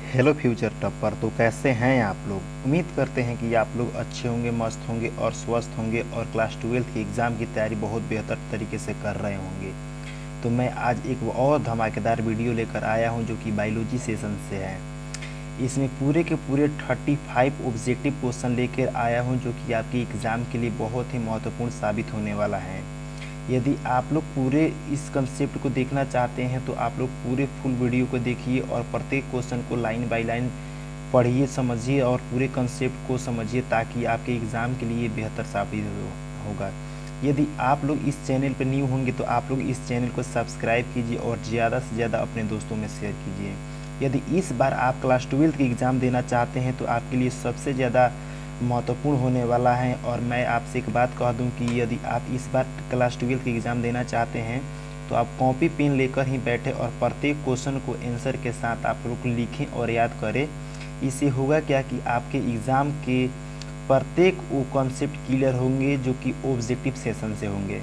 Hello future topper. तो कैसे हैं आप लोग? उम्मीद करते हैं कि आप लोग अच्छे होंगे, मस्त होंगे और स्वस्थ होंगे और क्लास 12 की एग्ज़ाम की तैयारी बहुत बेहतर तरीके से कर रहे होंगे। तो मैं आज एक और धमाकेदार वीडियो लेकर आया हूं जो कि बायोलॉजी सेशन से है। इसमें पूरे के पूरे 35 ऑब्जेक्टिव क्वेश्चन लेकर आया हूं जो कि आपके एग्ज़ाम के लिए बहुत ही महत्वपूर्ण साबित होने वाला है। यदि आप लोग पूरे इस कंसेप्ट को देखना चाहते हैं तो आप लोग पूरे फुल वीडियो को देखिए और प्रत्येक क्वेश्चन को लाइन बाय लाइन पढ़िए, समझिए और पूरे कंसेप्ट को समझिए ताकि आपके एग्ज़ाम के लिए बेहतर साबित होगा। यदि आप लोग इस चैनल पर न्यू होंगे तो आप लोग इस चैनल को सब्सक्राइब कीजिए और ज़्यादा से ज़्यादा अपने दोस्तों में शेयर कीजिए। यदि इस बार आप क्लास 12 की एग्ज़ाम देना चाहते हैं तो आपके लिए सबसे ज़्यादा महत्वपूर्ण होने वाला है। और मैं आपसे एक बात कह दूं कि यदि आप इस बार क्लास 12 की एग्ज़ाम देना चाहते हैं तो आप कॉपी पेन लेकर ही बैठे और प्रत्येक क्वेश्चन को आंसर के साथ आप लोग लिखें और याद करें। इससे होगा क्या कि आपके एग्ज़ाम के प्रत्येक वो कॉन्सेप्ट क्लियर होंगे जो कि ऑब्जेक्टिव सेशन से होंगे।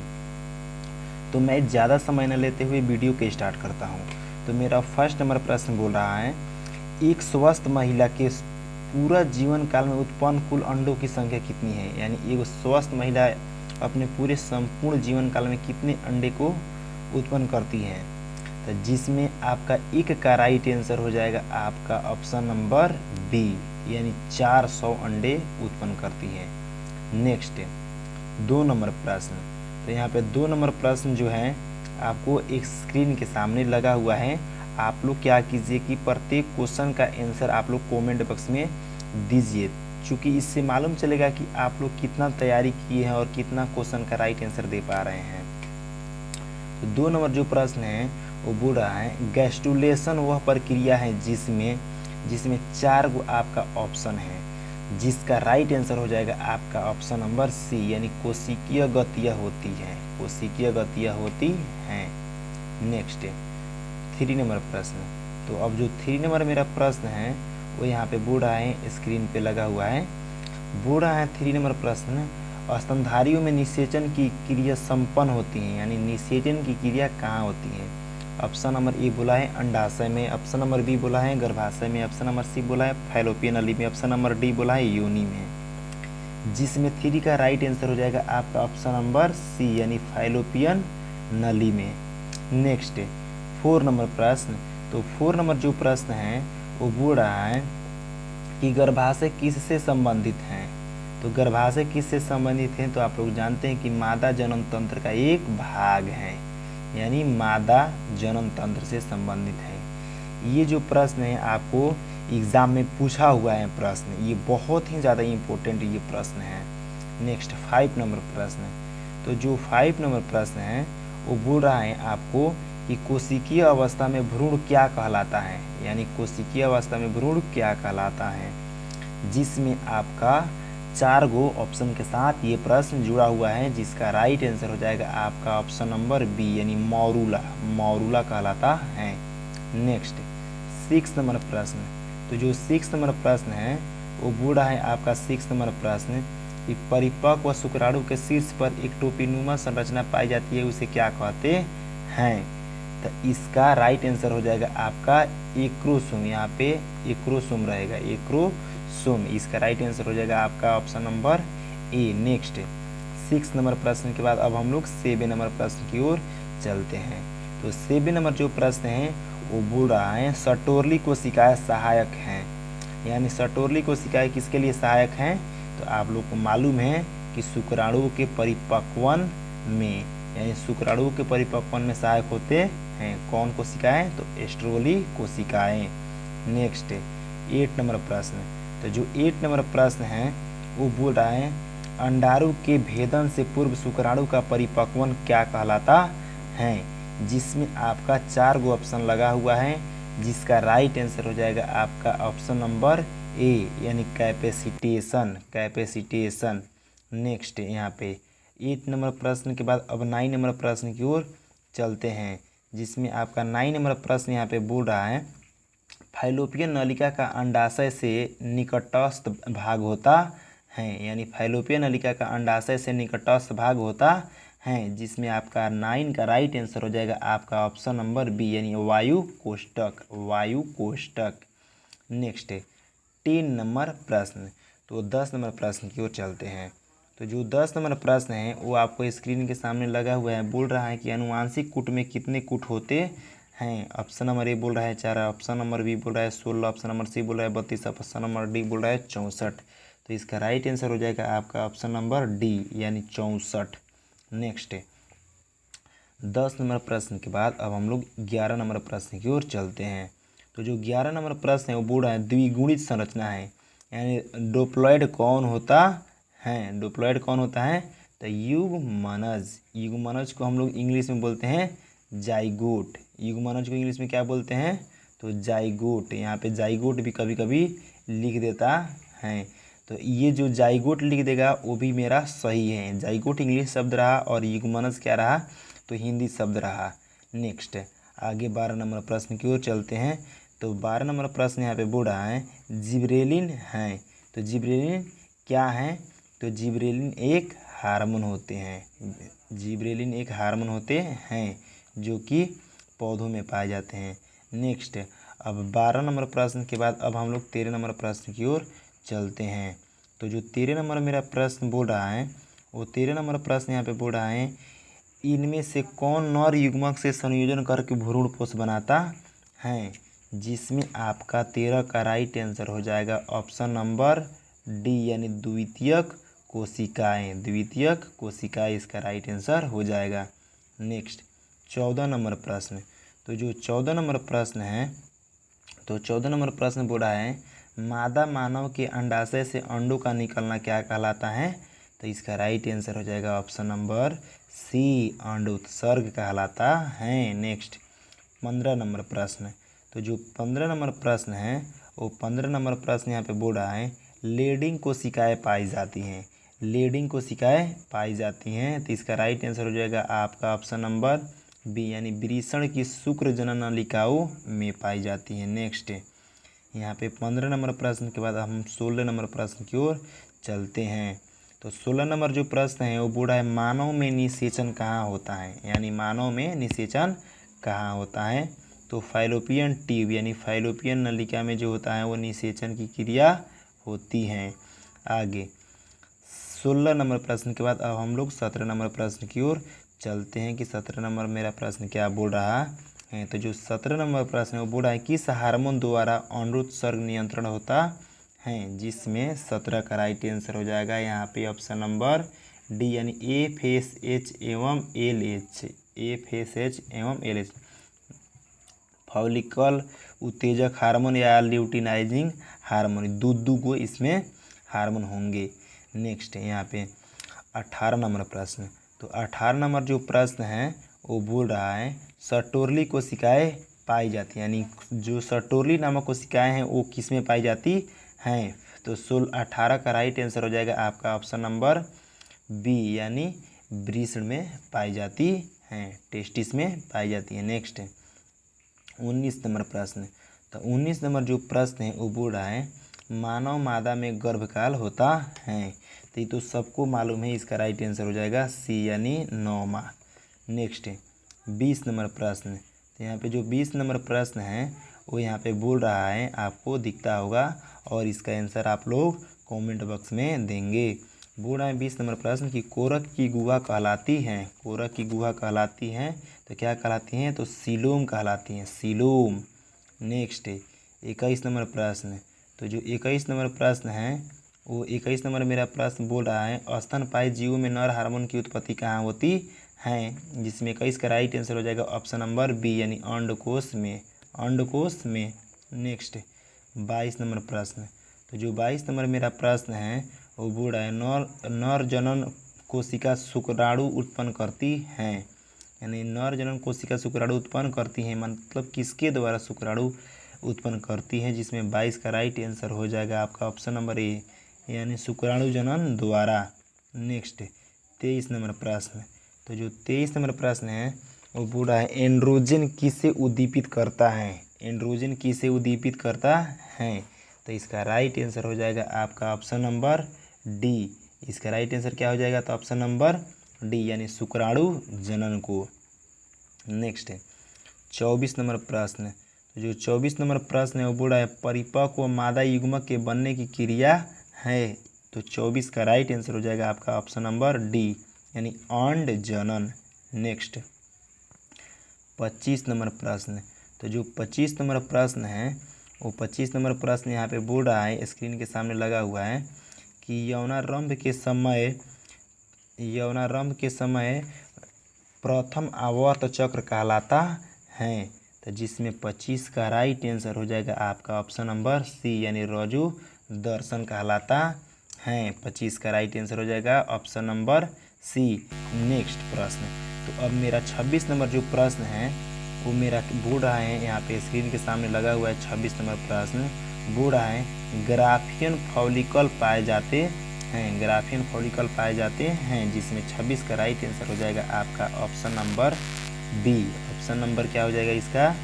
तो मैं ज़्यादा समय न लेते हुए वीडियो के स्टार्ट करता हूँ। तो मेरा फर्स्ट नंबर प्रश्न बोल रहा है, एक स्वस्थ महिला के पूरा जीवन काल में उत्पन्न कुल अंडों की संख्या कितनी है? यानी एक स्वस्थ महिला अपने पूरे संपूर्ण जीवन काल में कितने अंडे को उत्पन्न करती है? तो जिसमें आपका एक का राइट आंसर हो जाएगा आपका ऑप्शन नंबर बी, यानी 400 अंडे उत्पन्न करती है। नेक्स्ट 2 नंबर प्रश्न। तो यहाँ पे 2 नंबर प्रश्न जो है आपको एक स्क्रीन के सामने लगा हुआ है। आप लोग क्या कीजिए कि प्रत्येक क्वेश्चन का आंसर आप लोग कमेंट बॉक्स में दीजिए, क्योंकि इससे मालूम चलेगा कि आप लोग कितना तैयारी किए हैं और कितना क्वेश्चन का राइट आंसर दे पा रहे हैं। तो 2 नंबर जो प्रश्न है वो बोल रहा है, गैस्ट्रुलेशन वह प्रक्रिया है जिसमें 4 गो आपका ऑप्शन है, जिसका राइट आंसर हो जाएगा आपका ऑप्शन नंबर सी, यानी कोशिकीय गतियाँ होती हैं, कोशिकीय गतियाँ होती हैं। नेक्स्ट 3 नंबर प्रश्न। तो अब जो 3 नंबर मेरा प्रश्न है वो यहाँ पे बोल रहा है, स्क्रीन पे लगा हुआ है। बोल रहा है 3 नंबर प्रश्न, स्तनधारियों में निषेचन की क्रिया संपन्न होती है, यानी निषेचन की क्रिया कहाँ होती है? ऑप्शन नंबर ए बोला है अंडाशय में, ऑप्शन नंबर बी बोला है गर्भाशय में, ऑप्शन नंबर सी बोला है फैलोपियन नली में, ऑप्शन नंबर डी बोला है योनि में। जिसमें 3 का राइट आंसर हो जाएगा आपका ऑप्शन नंबर सी, यानी फैलोपियन नली में। नेक्स्ट 4 नंबर प्रश्न। तो 4 नंबर जो प्रश्न है वो बोल रहा है कि गर्भाशय किससे संबंधित है? तो गर्भाशय किससे संबंधित है? तो आप लोग जानते हैं कि मादा जनन तंत्र का एक भाग है, यानी मादा जनन तंत्र से संबंधित है। ये जो प्रश्न है आपको एग्जाम में पूछा हुआ है प्रश्न, ये बहुत ही ज़्यादा इम्पोर्टेंट ये प्रश्न है। नेक्स्ट 5 नंबर प्रश्न। तो जो 5 नंबर प्रश्न है वो बोल रहा है आपको कि कोशिकीय अवस्था में भ्रूण क्या कहलाता है, यानी कोशिकीय अवस्था में भ्रूण क्या कहलाता है, जिसमें आपका 4 गो ऑप्शन के साथ ये प्रश्न जुड़ा हुआ है, जिसका राइट आंसर हो जाएगा आपका ऑप्शन नंबर बी, यानी मौरूला, मौरूला कहलाता है। नेक्स्ट 6 नंबर प्रश्न। तो जो 6 नंबर प्रश्न है वो बोल रहा है आपका 6 नंबर प्रश्न कि परिपक्व शुक्राणु के शीर्ष पर एक टोपीनुमा संरचना पाई जाती है, उसे क्या कहते हैं? तो इसका राइट आंसर हो जाएगा आपका एक्रोसोम, यहाँ पे एक्रोसोम रहेगा, एक्रोसोम, इसका राइट आंसर हो जाएगा आपका option number A. Next 6 number प्रश्न के बाद अब हम लोग 7 नंबर प्रश्न की ओर चलते हैं। तो 7 नंबर जो प्रश्न है वो बोल रहा है, सटोरली कोशिकाएं सहायक हैं, यानी सटोरली कोशिकाएं किसके लिए सहायक हैं? तो आप लोग को मालूम है कि शुक्राणु के परिपक्वन में, यानी शुक्राणु के परिपक्वन में सहायक होते हैं कौन कोशिकाएं? तो एस्ट्रोली कोशिकाएं। नेक्स्ट 8 नंबर प्रश्न। तो जो 8 नंबर प्रश्न है वो बोल रहा है, अंडाणु के भेदन से पूर्व शुक्राणु का परिपक्वन क्या कहलाता है? जिसमें आपका 4 गो ऑप्शन लगा हुआ है, जिसका राइट आंसर हो जाएगा आपका ऑप्शन नंबर ए, यानी कैपेसिटेशन, कैपेसिटेशन। नेक्स्ट यहाँ पे 8 नंबर प्रश्न के बाद अब 9 नंबर प्रश्न की ओर चलते हैं, जिसमें आपका 9 नंबर प्रश्न यहाँ पे बोल रहा है, फैलोपियन नलिका का अंडाशय से निकटस्थ भाग होता है, यानी फैलोपियन नलिका का अंडाशय से निकटस्थ भाग होता है, जिसमें आपका 9 का राइट आंसर हो जाएगा आपका ऑप्शन नंबर बी, यानी वायु कोष्ठक, वायु कोष्ठक। नेक्स्ट है 10 नंबर प्रश्न। तो 10 नंबर प्रश्न की ओर चलते हैं। तो जो 10 नंबर प्रश्न है वो आपको स्क्रीन के सामने लगा हुआ है। बोल रहा है कि अनुवांशिक कूट में कितने कूट होते हैं। ऑप्शन नंबर ए बोल रहा है 4, ऑप्शन नंबर बी बोल रहा है 16, ऑप्शन नंबर सी बोल रहा है 32, ऑप्शन नंबर डी बोल रहा है 64। तो इसका राइट आंसर हो जाएगा आपका ऑप्शन नंबर डी यानी 64। नेक्स्ट है 10 नंबर प्रश्न के बाद अब हम लोग 11 नंबर प्रश्न की ओर चलते हैं। तो जो 11 नंबर प्रश्न है वो बोल रहा है द्विगुणित संरचना है, यानी डिप्लॉयड कौन होता है। डिप्लॉयड कौन होता है, तो युग्मनज। युग्मनज को हम लोग इंग्लिश में बोलते हैं जाइगोट। युग्मनज को इंग्लिश में क्या बोलते हैं, तो जाइगोट। यहाँ पे जाइगोट भी कभी कभी लिख देता है। तो ये जो जाइगोट लिख देगा वो भी मेरा सही है। जाइगोट इंग्लिश शब्द रहा और युग्मनज क्या रहा, तो हिंदी शब्द रहा। नेक्स्ट आगे 12 नंबर प्रश्न की ओर चलते हैं। तो 12 नंबर प्रश्न यहाँ पे बोल रहा है जिब्रेलिन है। तो जिब्रेलिन क्या है, तो जिब्रेलिन एक हार्मोन होते हैं। जिब्रेलिन एक हार्मोन होते हैं जो कि पौधों में पाए जाते हैं। नेक्स्ट अब 12 नंबर प्रश्न के बाद अब हम लोग 13 नंबर प्रश्न की ओर चलते हैं। तो जो 13 नंबर मेरा प्रश्न बोल रहा है वो 13 नंबर प्रश्न यहाँ पे बोल रहा है इनमें से कौन नर युग्मक से संयोजन करके भ्रूणपोष बनाता है, जिसमें आपका 13 का राइट आंसर हो जाएगा ऑप्शन नंबर डी यानी द्वितीयक कोशिकाएं। द्वितीयक कोशिकाएं इसका राइट आंसर हो जाएगा। नेक्स्ट 14 नंबर प्रश्न। तो जो 14 नंबर प्रश्न है, तो 14 नंबर प्रश्न बोल रहा है मादा मानव के अंडाशय से अंडों का निकलना क्या कहलाता है। तो इसका राइट आंसर हो जाएगा ऑप्शन नंबर सी अंडोत्सर्ग कहलाता है। नेक्स्ट 15 नंबर प्रश्न। तो जो 15 नंबर प्रश्न है वो 15 नंबर प्रश्न यहाँ पे बोल रहा है लेडिंग कोशिकाएं पाई जाती हैं। लेडिंग कोशिकाएं पाई जाती हैं। तो इसका राइट आंसर हो जाएगा आपका ऑप्शन नंबर बी यानी वृषण की शुक्र जनन नलिकाओं में पाई जाती हैं। नेक्स्ट यहाँ पे 15 नंबर प्रश्न के बाद हम 16 नंबर प्रश्न की ओर चलते हैं। तो 16 नंबर जो प्रश्न है वो बोल रहा है मानव में निषेचन कहाँ होता है, यानी मानव में निषेचन कहाँ होता है। तो फाइलोपियन ट्यूब यानी फाइलोपियन नलिका में जो होता है वो निषेचन की क्रिया होती है। आगे 16 नंबर प्रश्न के बाद अब हम लोग 17 नंबर प्रश्न की ओर चलते हैं कि 17 नंबर मेरा प्रश्न क्या बोल रहा है। तो जो 17 नंबर प्रश्न है वो बोल रहा है किस हार्मोन द्वारा अंडोत्सर्ग नियंत्रण होता है, जिसमें 17 का राइट आंसर हो जाएगा यहाँ पे ऑप्शन नंबर डी यानी FSH एवं LH। FSH एवं LH फॉलिकल उत्तेजक हार्मोन या ल्यूटिनाइजिंग हार्मोन, दूध को इसमें हार्मोन होंगे। नेक्स्ट यहाँ पे 18 नंबर प्रश्न। तो 18 नंबर जो प्रश्न है वो बोल रहा है सर्टोरली कोशिकाएं पाई जाती हैं, यानी जो सर्टोरली नामक कोशिकाएं हैं वो किस में पाई जाती हैं। तो 18 का राइट आंसर हो जाएगा आपका ऑप्शन नंबर बी यानी वृषण में पाई जाती हैं, टेस्टिस में पाई जाती है। नेक्स्ट 19 नंबर प्रश्न। तो 19 नंबर जो प्रश्न है वो बोल रहा है मानव मादा में गर्भकाल होता है। तो ये तो सबको मालूम है, इसका राइट आंसर हो जाएगा सी यानी 9 माह। नेक्स्ट 20 नंबर प्रश्न। तो यहाँ पे जो 20 नंबर प्रश्न है वो यहाँ पे बोल रहा है, आपको दिखता होगा और इसका आंसर आप लोग कमेंट बॉक्स में देंगे। बोल रहा है 20 नंबर प्रश्न की कोरक की गुहा कहलाती हैं। कोरक की गुहा कहलाती हैं तो क्या कहलाती हैं, तो सीलोम कहलाती हैं, सीलोम। नेक्स्ट 21 नंबर प्रश्न। तो जो 21 नंबर प्रश्न है वो 21 नंबर मेरा प्रश्न बोल रहा है स्तनपायी जीवों में नर हार्मोन की उत्पत्ति कहाँ होती है, जिसमें 21 का राइट आंसर हो जाएगा ऑप्शन नंबर बी यानी अंडकोश में, अंडकोश में। नेक्स्ट 22 नंबर प्रश्न। तो जो 22 नंबर मेरा प्रश्न है वो बोल रहा है नर जनन कोशिका शुक्राणु उत्पन्न करती हैं, यानी नर जनन कोशिका शुक्राणु उत्पन्न करती हैं मतलब किसके द्वारा शुक्राणु उत्पन्न करती है, जिसमें 22 का राइट आंसर हो जाएगा आपका ऑप्शन नंबर ए यानी शुक्राणु जनन द्वारा। नेक्स्ट 23 नंबर प्रश्न। तो जो 23 नंबर प्रश्न है वो बोल रहा है एंड्रोजन किसे उद्दीपित करता है, एंड्रोजन किसे उद्दीपित करता है। तो इसका राइट आंसर हो जाएगा आपका ऑप्शन नंबर डी। इसका राइट आंसर क्या हो जाएगा, तो ऑप्शन नंबर डी यानी शुक्राणु जनन को। नेक्स्ट 24 नंबर प्रश्न। तो जो 24 नंबर प्रश्न है वो बोल रहा है परिपक्व व मादा युग्मक के बनने की क्रिया है। तो 24 का राइट आंसर हो जाएगा आपका ऑप्शन नंबर डी यानी अंड जनन। नेक्स्ट 25 नंबर प्रश्न। तो जो 25 नंबर प्रश्न है वो 25 नंबर प्रश्न यहाँ पे बोल रहा है, स्क्रीन के सामने लगा हुआ है कि यौनारंभ के समय प्रथम आवर्त चक्र कहलाता है। तो जिसमें 25 का राइट आंसर हो जाएगा आपका ऑप्शन नंबर सी यानी रज्जु दर्शन कहलाता है। 25 का राइट आंसर हो जाएगा ऑप्शन नंबर सी। नेक्स्ट प्रश्न। तो अब मेरा 26 नंबर जो प्रश्न है वो मेरा बोल रहा है, यहाँ पे स्क्रीन के सामने लगा हुआ है 26 नंबर प्रश्न बोल रहा है ग्राफियन फॉलिकल पाए जाते हैं, ग्राफियन फॉलिकल पाए जाते हैं, जिसमें 26 का राइट आंसर हो जाएगा आपका option number B. Option number क्या हो जाएगा इसका?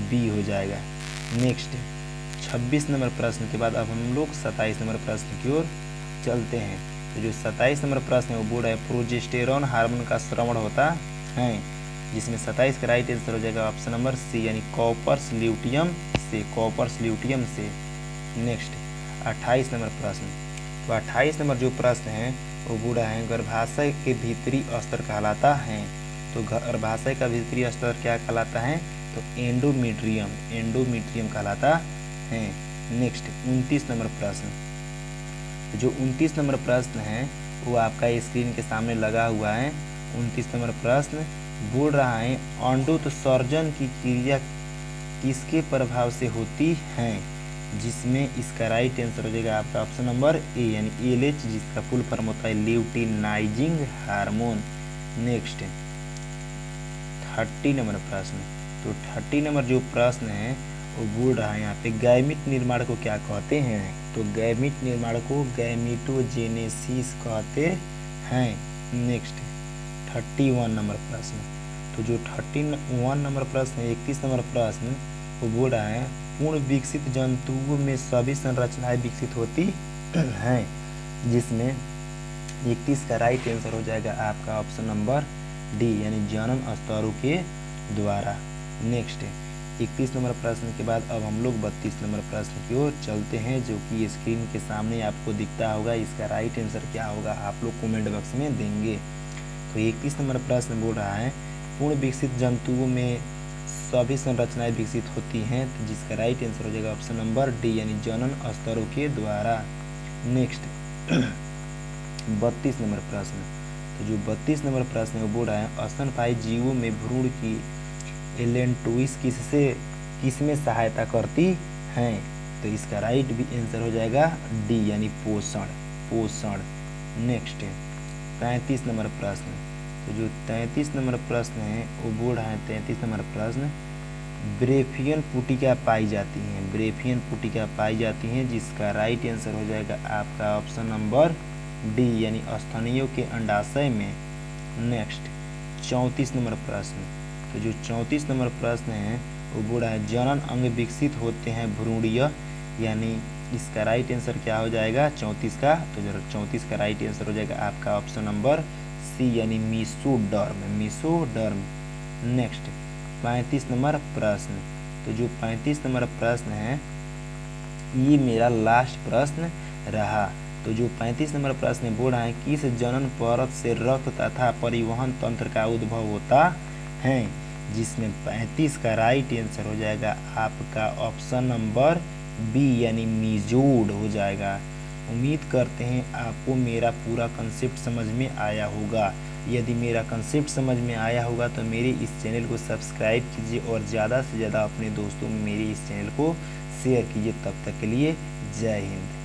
बी हो जाएगा। नेक्स्ट 26 नंबर प्रश्न के बाद अब हम लोग 27 नंबर प्रश्न की ओर चलते हैं। तो जो 27 नंबर प्रश्न है वो बोल रहा है प्रोजेस्टेरॉन हार्मोन का स्रावण होता है, जिसमें 27 का राइट आंसर हो जाएगा ऑप्शन नंबर सी यानी कॉपर्स ल्यूटियम से, कॉपर्स ल्यूटियम से। नेक्स्ट 28 नंबर प्रश्न। तो 28 नंबर जो प्रश्न है वो बोल रहा है गर्भाशय के भीतरी स्तर कहलाता है। तो गर्भाशय का भीतरी स्तर क्या कहलाता है? तो एंडोमेट्रियम, एंडोमेट्रियम कहलाता है। नेक्स्ट 29 नंबर प्रश्न। जो 29 नंबर प्रश्न है वो आपका स्क्रीन के सामने लगा हुआ है। 29 नंबर प्रश्न बोल रहा है अंडोत्सर्जन की क्रिया किसके प्रभाव से होती है, जिसमें इसका राइट आंसर हो जाएगा आपका ऑप्शन नंबर ए यानी एलएच, जिसका फुल फॉर्म होता है ल्यूटिनाइजिंग हार्मोन। नेक्स्ट 30 नंबर प्रश्न। तो 30 नंबर जो प्रश्न है वो बोल रहा है यहाँ पे गैमीट निर्माण को क्या कहते हैं? तो गैमीट निर्माण को गैमीटोजेनेसिस कहते हैं। नेक्स्ट 31 नंबर प्रश्न। तो जो 31 नंबर प्रश्न है, 31 नंबर प्रश्न वो बोल रहा है पूर्ण विकसित जंतुओं में सभी संरचनाएं विकसित होती हैं, जिसमें 31 का राइट आंसर हो जाएगा आपका ऑप्शन नंबर डी यानी जनन स्तरों के द्वारा। नेक्स्ट 31 नंबर प्रश्न के बाद अब हम लोग 32 नंबर प्रश्न की ओर चलते हैं, जो कि स्क्रीन के सामने आपको दिखता होगा। इसका राइट आंसर क्या होगा आप लोग कमेंट बॉक्स में देंगे। तो 31 नंबर प्रश्न बोल रहा है पूर्ण विकसित जंतुओं में सभी संरचनाएं विकसित होती हैं, तो जिसका राइट आंसर हो जाएगा ऑप्शन नंबर डी यानी जनन स्तरों के द्वारा। नेक्स्ट 32 नंबर प्रश्न। तो जो 32 नंबर प्रश्न है वो बोल रहा है स्तनपायी जीवों में भ्रूण की एलेंटोइस किसमें सहायता करती हैं? तो इसका राइट भी आंसर हो जाएगा डी यानी पोषण। नेक्स्ट 33 नंबर प्रश्न। तो जो 33 नंबर प्रश्न है वो बोल रहा है 33 नंबर प्रश्न ब्रेफियन पुटिका पाई जाती हैं, ब्रेफियन पुटिका पाई जाती हैं, जिसका राइट आंसर हो जाएगा आपका ऑप्शन नंबर डी यानी स्तनियों के अंडाशय में। नेक्स्ट 34 नंबर प्रश्न। तो जो 34 नंबर प्रश्न है वो बोल रहा है जनन अंग विकसित होते हैं भ्रूणीय, यानी इसका राइट आंसर क्या हो जाएगा 34 का? तो 34 का राइट आंसर हो जाएगा आपका ऑप्शन नंबर सी यानी मीसोडर्म। नेक्स्ट 35 नंबर प्रश्न। तो जो 35 नंबर प्रश्न है ये मेरा लास्ट प्रश्न रहा। तो जो 35 नंबर प्रश्न बोल रहा है किस जनन परत से रक्त तथा परिवहन तंत्र का उद्भव होता है, जिसमें 35 का राइट आंसर हो जाएगा आपका ऑप्शन नंबर बी यानी मीजोड हो जाएगा। उम्मीद करते हैं आपको मेरा पूरा कंसेप्ट समझ में आया होगा। यदि मेरा कंसेप्ट समझ में आया होगा तो मेरे इस चैनल को सब्सक्राइब कीजिए और ज़्यादा से ज़्यादा अपने दोस्तों में मेरे इस चैनल को शेयर कीजिए। तब तक के लिए जय हिंद।